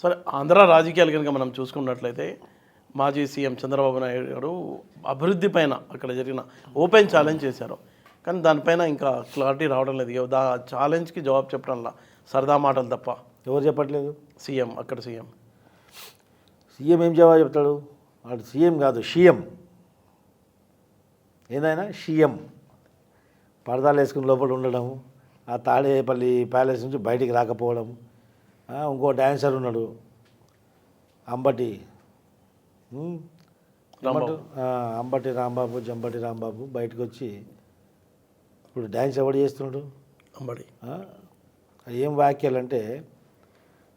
సరే, ఆంధ్ర రాజకీయాలు కనుక మనం చూసుకున్నట్లయితే మాజీ సీఎం చంద్రబాబు నాయుడు గారు అభివృద్ధి పైన అక్కడ జరిగిన ఓపెన్ ఛాలెంజ్ చేశారు. కానీ దానిపైన ఇంకా క్లారిటీ రావడం లేదు. ఆ ఛాలెంజ్కి జవాబు చెప్పడంలా సరదా మాటలు తప్ప. ఎవరు చెప్పట్లేదు? సీఎం, అక్కడ సీఎం ఏం జవాబు చెప్తాడు? వాడు సీఎం కాదు, షిఎం. ఏదైనా షిఎం. పరదాలు వేసుకుని లోపల ఉండడం, ఆ తాడేపల్లి ప్యాలెస్ నుంచి బయటికి రాకపోవడం. ఇంకో డ్యాన్సర్ ఉన్నాడు అంబటి అంబటి రాంబాబు, జంబటి రాంబాబు బయటకు వచ్చి ఇప్పుడు డ్యాన్స్ ఎవడు చేస్తున్నాడు? అంబటి. ఏం వ్యాఖ్యలు అంటే,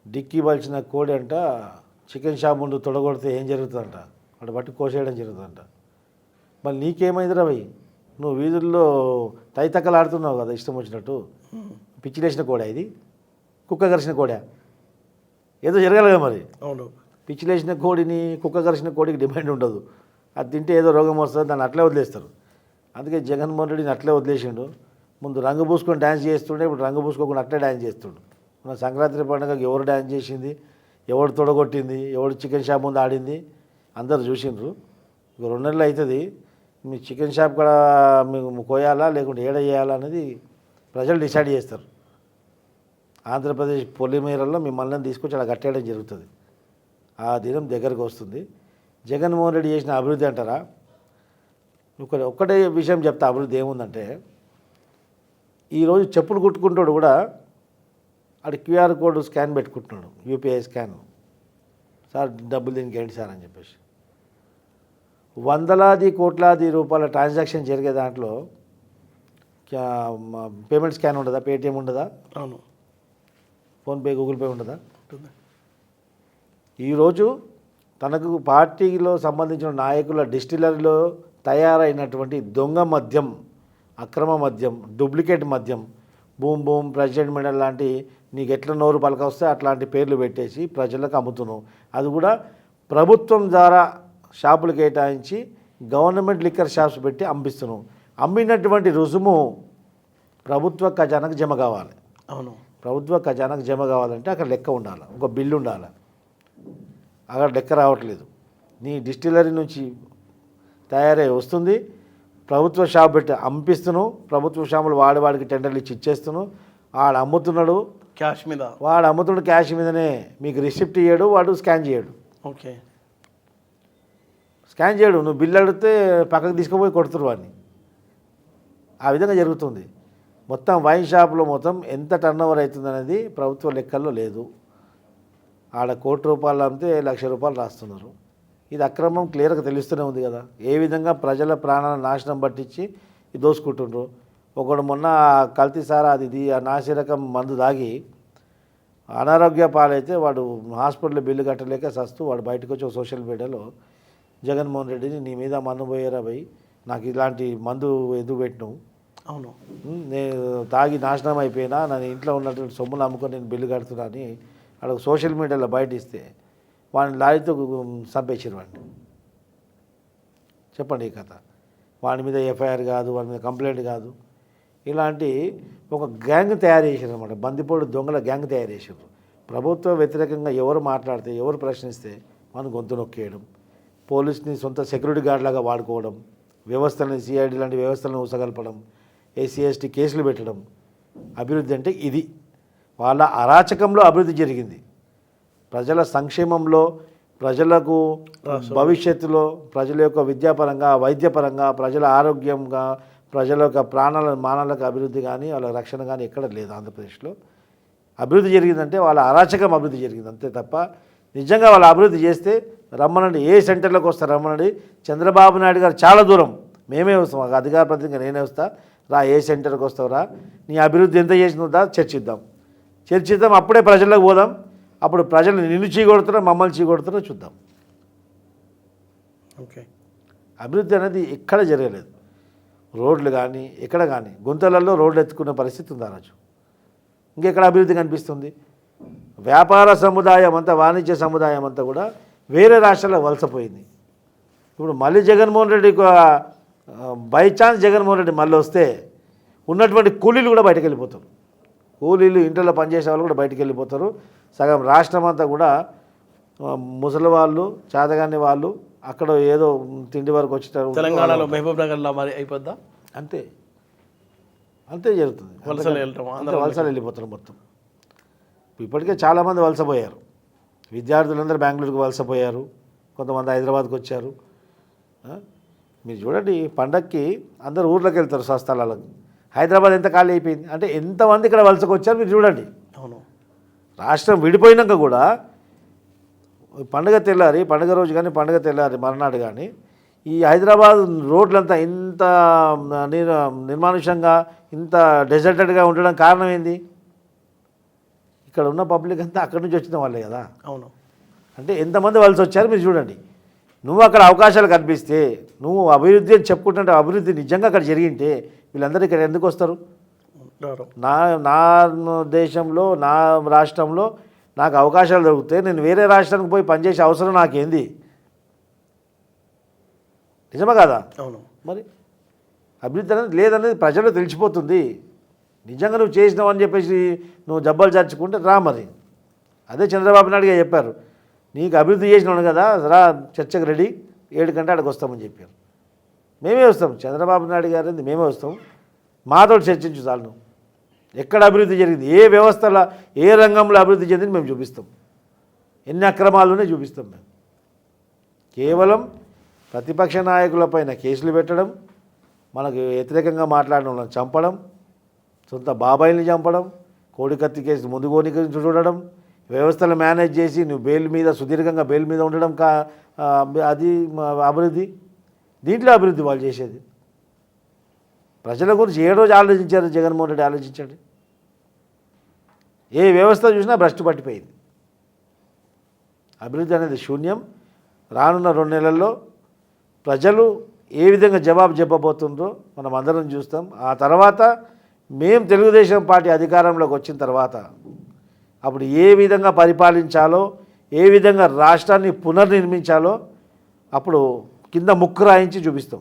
డిక్కీ బలిచిన కోడి అంట చికెన్ షాప్ ముందు తొడగొడితే ఏం జరుగుతుందంట, వాడు బట్టి కోసేయడం జరుగుతుందంట. మళ్ళీ నీకేమైంది రవి? నువ్వు వీధుల్లో తైతక్కలు ఆడుతున్నావు కదా ఇష్టం వచ్చినట్టు. పిచ్చిలేసిన కోడా ఇది? కుక్క కరిసిన కోడా? ఏదో జరగాలి కదా మరి. అవును. పిచ్చిలేసిన కోడిని, కుక్క కరిసిన కోడికి డిమాండ్ ఉండదు. అది తింటే ఏదో రోగం వస్తుంది, దాన్ని అట్లే వదిలేస్తారు. అందుకే జగన్మోహన్ రెడ్డిని అట్లే వదిలేసిండు. ముందు రంగు పూసుకొని డ్యాన్స్ చేస్తుండే, ఇప్పుడు రంగు పూసుకోకుండా అట్లే డ్యాన్స్ చేస్తుండు. మన సంక్రాంతి పండుగకి ఎవరు డ్యాన్స్ చేసింది, ఎవడు తొడగొట్టింది, ఎవడు చికెన్ షాప్ ముందు ఆడింది అందరు చూసిండ్రు. ఇక 2 నెలలు అవుతుంది. మీ చికెన్ షాప్ కూడా మీకు కోయాలా లేకుంటే ఏడ చేయాలా అనేది ప్రజలు డిసైడ్ చేస్తారు. ఆంధ్రప్రదేశ్ పొలిమేరల్లో మిమ్మల్ని తీసుకొచ్చి అలా కట్టేయడం జరుగుతుంది. ఆ దినం దగ్గరకు వస్తుంది. జగన్మోహన్ రెడ్డి చేసిన అభివృద్ధి అంటారా? ఒక్కటే విషయం చెప్తా. అభివృద్ధి ఏముందంటే, ఈరోజు చెప్పులు కుట్టుకుంటాడు కూడా అక్కడ క్యూఆర్ కోడ్ స్కాన్ పెట్టుకుంటున్నాడు, యూపీఐ స్కాన్. సార్ డబ్బులు దీనికి ఏంటి సార్ అని చెప్పేసి వందలాది కోట్లాది రూపాయల ట్రాన్సాక్షన్ జరిగే దాంట్లో పేమెంట్ స్కాన్ ఉండదా? పేటిఎం ఉండదా? అవును. ఫోన్పే, గూగుల్ పే ఉండదా? ఈరోజు తనకు పార్టీలో సంబంధించిన నాయకుల డిస్టిలరీలో తయారైనటువంటి దొంగ మద్యం, అక్రమ మద్యం, డూప్లికేట్ మద్యం, బూమ్ బూమ్, ప్రెసిడెంట్ మెడల్ లాంటి నీకు ఎట్లా నోరు పలక వస్తే అట్లాంటి పేర్లు పెట్టేసి ప్రజలకు అమ్ముతున్నావు. అది కూడా ప్రభుత్వం ద్వారా షాపులు కేటాయించి గవర్నమెంట్ లిక్కర్ షాప్స్ పెట్టి అమ్మిస్తున్నావు. అమ్మినటువంటి రుసుము ప్రభుత్వ ఖజానాకు జమ కావాలి. అవును. ప్రభుత్వ ఖజానాకు జమ కావాలంటే అక్కడ లెక్క ఉండాలి, ఒక బిల్లు ఉండాలి. అక్కడ లెక్క రావట్లేదు. నీ డిస్టిలరీ నుంచి తయారై వస్తుంది, ప్రభుత్వ షాప్ పెట్టి అమ్మిస్తున్నావు. ప్రభుత్వ షాపులు వాడికి టెండర్లు ఇచ్చేస్తున్నావు. వాడు అమ్ముతున్నాడు క్యాష్ మీద, వాడు అమ్ముతున్నాడు క్యాష్ మీదనే. మీకు రిసిప్ట్ ఇయ్యాడు, వాడు స్కాన్ చేయడు. ఓకే, స్కాన్ చేయడు. నువ్వు బిల్లు అడిగితే పక్కకు తీసుకుపోయి కొడుతురు వాడిని. ఆ విధంగా జరుగుతుంది. మొత్తం వైన్ షాప్లో మొత్తం ఎంత టర్న్ ఓవర్ అవుతుంది అనేది ప్రభుత్వ లెక్కల్లో లేదు. ఆడ ₹1,00,00,000 అమ్మితే ₹1,00,000 రాస్తున్నారు. ఇది అక్రమం క్లియర్గా తెలుస్తూనే ఉంది కదా. ఏ విధంగా ప్రజల ప్రాణాలను నాశనం పట్టించి దోసుకుంటుండ్రు. ఒకడు మొన్న కల్తీ సారా అది ఆ నాసిరకం మందు దాగి అనారోగ్య పాలైతే వాడు హాస్పిటల్లో బిల్లు కట్టలేక సస్తూ వాడు బయటకు వచ్చి సోషల్ మీడియాలో జగన్మోహన్ రెడ్డిని నీ మీద మన్ను పోయారా భయ్, నాకు ఇలాంటి మందు ఎందుకు పెట్టినావు, అవును నేను తాగి నాశనం అయిపోయినా, నన్ను ఇంట్లో ఉన్నటువంటి సొమ్ములు అమ్ముకొని నేను బిల్లు కడుతున్నా అని వాడు సోషల్ మీడియాలో బయట ఇస్తే వాడిని లారీతో చంపేసారు వాడిని. చెప్పండి ఈ కథ. వాడి మీద ఎఫ్ఐఆర్ కాదు, వాడి మీద కంప్లైంట్ కాదు. ఇలాంటి ఒక గ్యాంగ్ తయారు చేశారు అనమాట. బందిపోడు దొంగల గ్యాంగ్ తయారు చేశారు. ప్రభుత్వ వ్యతిరేకంగా ఎవరు మాట్లాడితే, ఎవరు ప్రశ్నిస్తే మనం గొంతు నొక్కేయడం, పోలీస్ని సొంత సెక్యూరిటీ గార్డ్ లాగా వాడుకోవడం, వ్యవస్థలని సిఐడి లాంటి వ్యవస్థలను ఉసగల్పడం, ఎస్సీ ఎస్టీ కేసులు పెట్టడం. అభివృద్ధి అంటే ఇది. వాళ్ళ అరాచకంలో అభివృద్ధి జరిగింది. ప్రజల సంక్షేమంలో, ప్రజలకు భవిష్యత్తులో, ప్రజల యొక్క విద్యాపరంగా, వైద్యపరంగా, ప్రజల ఆరోగ్యంగా, ప్రజల యొక్క మానాలకు అభివృద్ధి కానీ వాళ్ళ రక్షణ కానీ ఎక్కడ లేదు. ఆంధ్రప్రదేశ్లో అభివృద్ధి జరిగిందంటే వాళ్ళ అరాచకం అభివృద్ధి జరిగింది అంతే తప్ప నిజంగా వాళ్ళ అభివృద్ధి చేస్తే రమ్మనండి, ఏ సెంటర్లోకి వస్తారు రమ్మనండి. చంద్రబాబు నాయుడు గారు చాలా దూరం, మేమే వస్తాం, అధికార ప్రతినిధిగా నేనే వస్తా, రా ఏ సెంటర్కి వస్తావురా, నీ అభివృద్ధి ఎంత చేసిందా చర్చిద్దాం. అప్పుడే ప్రజల్లోకి పోదాం. అప్పుడు ప్రజలు నిన్ను చీకొడుతారో మమ్మల్ని చీకొడుతారో చూద్దాం. ఓకే. అభివృద్ధి అనేది ఎక్కడ జరగలేదు. రోడ్లు కానీ ఎక్కడ కానీ గుంతలలో రోడ్లు ఎత్తుకునే పరిస్థితి ఉంది ఆ రోజు. ఇంకెక్కడ అభివృద్ధి కనిపిస్తుంది? వ్యాపార సముదాయం అంతా, వాణిజ్య సముదాయం అంతా కూడా వేరే రాష్ట్రాల్లో వలసపోయింది. ఇప్పుడు మళ్ళీ జగన్మోహన్ రెడ్డి బై ఛాన్స్ జగన్మోహన్ రెడ్డి మళ్ళీ వస్తే ఉన్నటువంటి కూలీలు కూడా బయటకు వెళ్ళిపోతారు. కూలీలు ఇంట్లో పనిచేసే వాళ్ళు కూడా బయటికి వెళ్ళిపోతారు. సగం రాష్ట్రం అంతా కూడా ముసలి వాళ్ళు, చేతగాని వాళ్ళు అక్కడ ఏదో తిండి వరకు వచ్చేటారు. తెలంగాణలో మహబూబ్ నగర్లో మరి అయిపోద్దా? అంతే అంతే జరుగుతుంది. వలసలు వెళ్ళటం, అంతే వలసలు వెళ్ళిపోతారు మొత్తం. ఇప్పటికే చాలామంది వలసపోయారు. విద్యార్థులందరూ బెంగళూరుకు వలసపోయారు, కొంతమంది హైదరాబాద్కి వచ్చారు. మీరు చూడండి, పండక్కి అందరు ఊర్లోకి వెళ్తారు స్వస్థలాలకు. హైదరాబాద్ ఎంత ఖాళీ అయిపోయింది అంటే ఎంతమంది ఇక్కడ వలసకు వచ్చారు మీరు చూడండి. అవును. రాష్ట్రం విడిపోయినాక కూడా పండుగ తెల్లారి, పండుగ రోజు కానీ పండుగ తెల్లారి మర్నాడు కానీ ఈ హైదరాబాద్ రోడ్లంతా ఇంత నిర్మానుష్యంగా, ఇంత డెజర్టెడ్గా ఉండడం కారణం ఏంది? ఇక్కడ ఉన్న పబ్లిక్ అంతా అక్కడి నుంచి వచ్చిన వాళ్ళే కదా. అవును. అంటే ఎంతమంది వలస వచ్చారు మీరు చూడండి. నువ్వు అక్కడ అవకాశాలు కనిపిస్తే, నువ్వు అభివృద్ధి అని చెప్పుకుంటుంటే, అభివృద్ధి నిజంగా అక్కడ జరిగింటే వీళ్ళందరూ ఇక్కడ ఎందుకు వస్తారు? నా నా దేశంలో, నా రాష్ట్రంలో నాకు అవకాశాలు దొరికితే నేను వేరే రాష్ట్రానికి పోయి పనిచేసే అవసరం నాకేంది? నిజమా కదా? అవును. మరి అభివృద్ధి అనేది లేదనేది ప్రజలు తెలిసిపోతుంది. నిజంగా నువ్వు చేసినావు అని చెప్పేసి నువ్వు జబ్బలు చర్చుకుంటే రా. మరి అదే చంద్రబాబు నాయుడు గారు చెప్పారు, నీకు అభివృద్ధి చేసినాను కదా రా చర్చకు రెడీ, 7 గంటల అక్కడికి వస్తామని చెప్పారు. మేమే వస్తాం, చంద్రబాబు నాయుడు గారు మేమే వస్తాం, మాతో చర్చించు చాలు. నువ్వు ఎక్కడ అభివృద్ధి జరిగింది, ఏ వ్యవస్థలో, ఏ రంగంలో అభివృద్ధి చెందింది మేము చూపిస్తాం. ఎన్ని అక్రమాలునే చూపిస్తాం. మేము కేవలం ప్రతిపక్ష నాయకులపైన కేసులు పెట్టడం, మనకు వ్యతిరేకంగా మాట్లాడిన వాళ్ళని చంపడం, సొంత బాబాయిని చంపడం, కోడికత్తి కేసు ముందుకోని చూడడం, వ్యవస్థలు మేనేజ్ చేసి నువ్వు బెయిల్ మీద, సుదీర్ఘంగా బెయిల్ మీద ఉండడం అది అభివృద్ధి. దీంట్లో అభివృద్ధి వాళ్ళు చేసేది. ప్రజల గురించి ఏ రోజు ఆలోచించారు జగన్మోహన్ రెడ్డి? ఆలోచించండి. ఏ వ్యవస్థ చూసినా భ్రష్టు పట్టిపోయింది. అభివృద్ధి అనేది శూన్యం. రానున్న 2 నెలల్లో ప్రజలు ఏ విధంగా జవాబు చెప్పబోతుందో మనం అందరం చూస్తాం. ఆ తర్వాత మేము తెలుగుదేశం పార్టీ అధికారంలోకి వచ్చిన తర్వాత అప్పుడు ఏ విధంగా పరిపాలించాలో, ఏ విధంగా రాష్ట్రాన్ని పునర్నిర్మించాలో అప్పుడు కింద ముక్కు రాయించి చూపిస్తాం.